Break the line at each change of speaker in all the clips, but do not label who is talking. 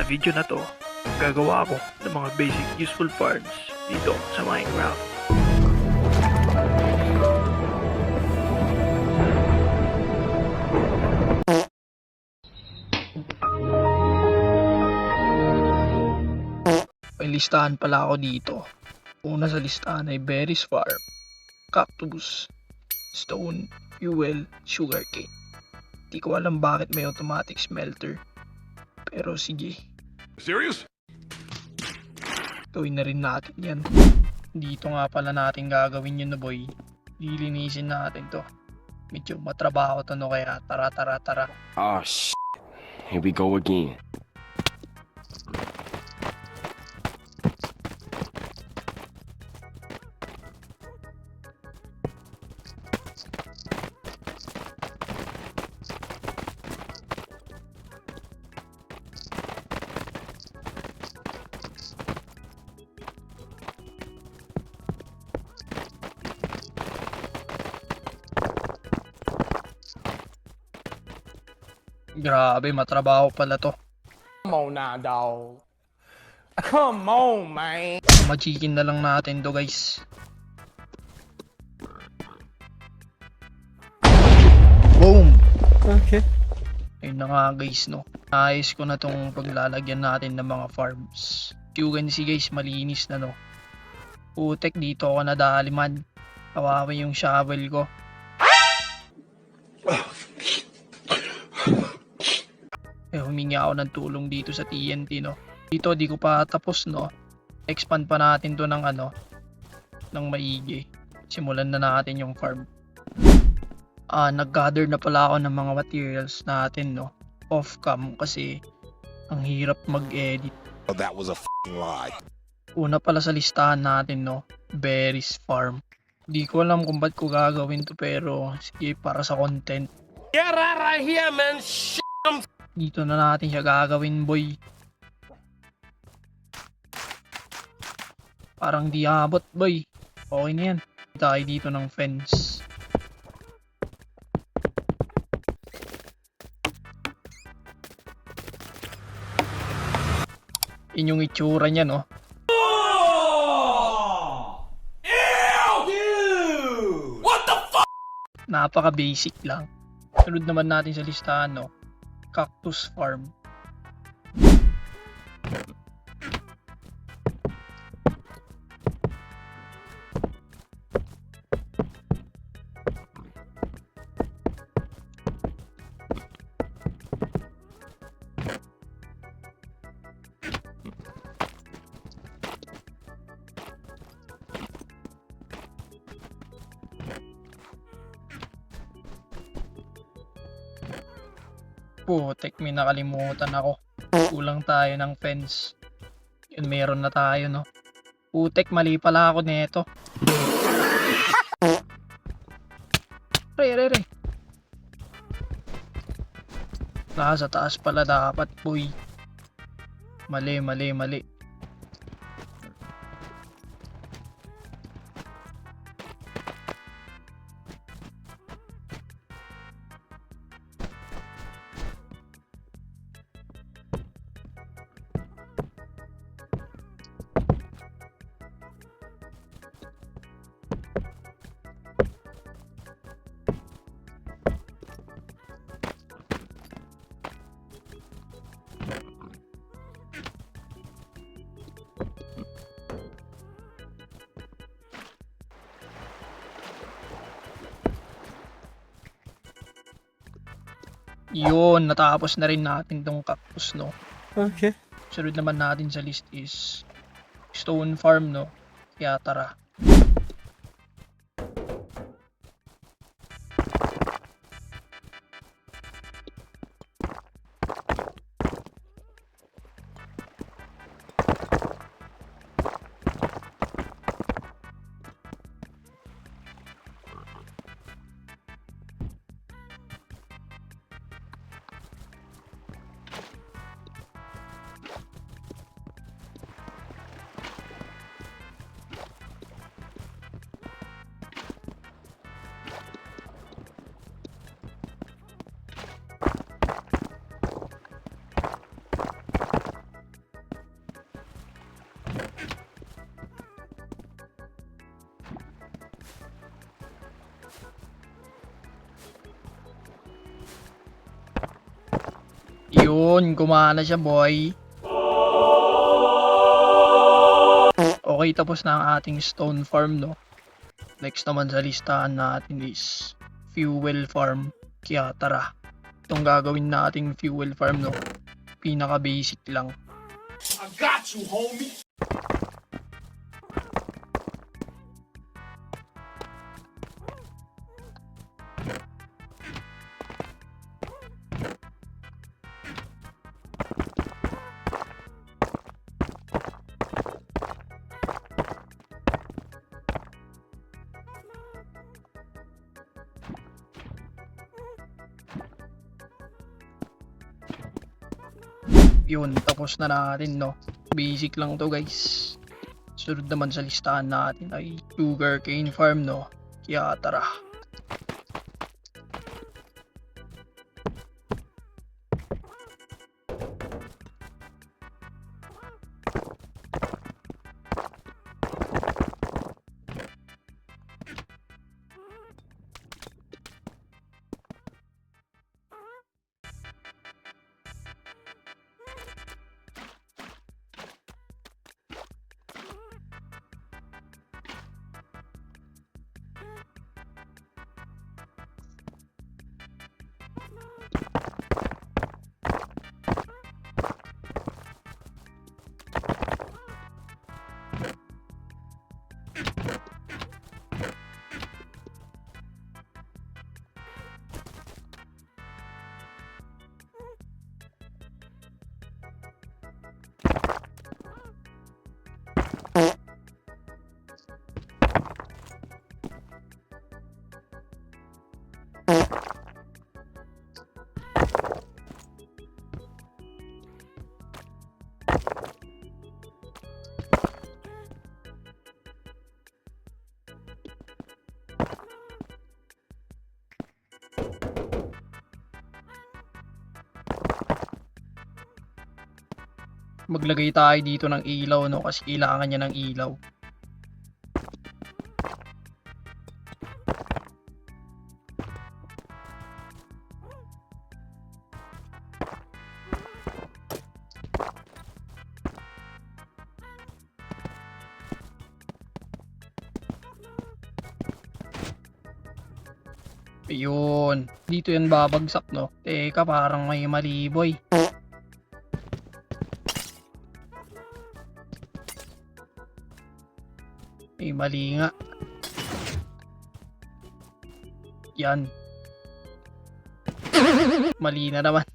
Sa video na to, gagawa ako ng mga basic useful farms dito sa Minecraft. May listahan pala ako dito. Una sa listahan ay berries farm, cactus, stone, fuel, sugarcane. Di ko alam bakit may automatic smelter. Pero sige,
Serious?
gawin na rin natin yan. Dito nga pala natin gagawin yun na boy. Lilinisin natin to. Medyo matrabaho to no, kaya tara.
Oh shit. Here we go again.
Grabe, matrabaho pala to.
Come on now, dog. Come on, man.
Machikin na lang natin to guys. Boom!
Okay.
Ayun na nga guys no. Ayos ko na tong paglalagyan natin ng mga farms. You can see guys, malinis na no. Putek, dito ako nadali man. Kawawa yung shovel ko. Humingi ako ng tulong dito sa TNT no. Dito di ko pa tapos no. Expand pa natin to ng ng maigi. Simulan na natin yung farm. Nag-gather na pala ako ng mga materials natin no. Off cam kasi ang hirap mag-edit.
Oh, that was a f***ing lie.
Una pala sa listahan natin no, berries farm. Di ko alam kung ba't ko gagawin to pero sige, para sa content.
Get out of here, man. Shit.
Dito na natin siya gagawin boy. Parang di abot boy. Okay na yan. Tayo dito ng fence. Yun yung itsura niya no. Napaka basic lang. Sunod naman natin sa listahan no. Cactus farm. Putek, may nakalimutan ako. Kulang tayo ng fence. Yun, meron na tayo no. Putek, mali pala ako nito. Re. Nasa taas pala dapat boy. Mali. Yun, natapos na rin natin tong cactus no.
Okay.
Sunod naman natin sa list is stone farm no. Kaya tara. Yun, gumana siya boy. Okay, tapos na ang ating stone farm, no? Next naman sa listahan natin is fuel farm. Kaya tara, itong gagawin nating fuel farm, no? Pinaka basic lang.
I got you, homie.
Yun, tapos na natin, no? Basic lang to guys. Sunod naman sa listahan natin ay sugarcane farm, no? Kaya tara. Maglagay tayo dito ng ilaw, no? Kasi kailangan niya ng ilaw. Ayun. Dito yan babagsak, no? Teka, parang may mali, boy. May mali nga. Yan. Mali na naman.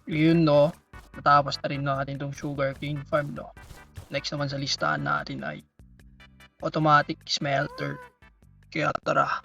Yun, no? Natapos na rin natin itong sugarcane farm, no? Next naman sa listahan natin ay automatic smelter. Kaya tara.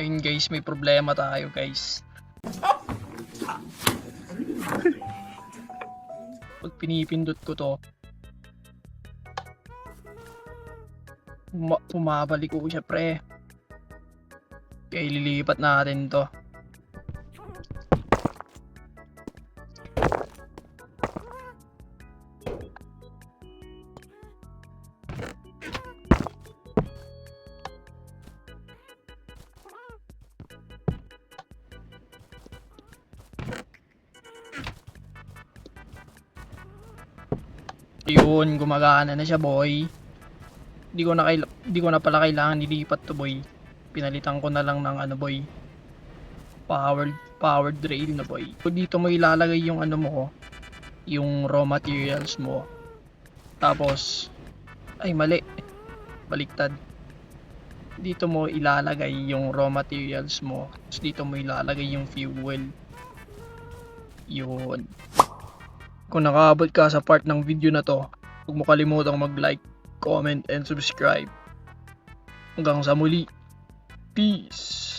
Ayun guys, may problema tayo guys. Pag pinipindot ko to, pumabalik ko siya pre. Kaya ililipat natin to. Yun, gumagana na siya, boy. Di ko na pala kailangan ilipat to, boy. Pinalitan ko na lang ng ano, boy. Powered rail na, boy. So, dito mo ilalagay yung ano mo, yung raw materials mo. Tapos, ay mali. Baliktad. Dito mo ilalagay yung raw materials mo. Tapos dito mo ilalagay yung fuel. Yun. Kung nakaabot ka sa part ng video na to, huwag mo kalimutang mag-like, comment, and subscribe. Hanggang sa muli. Peace!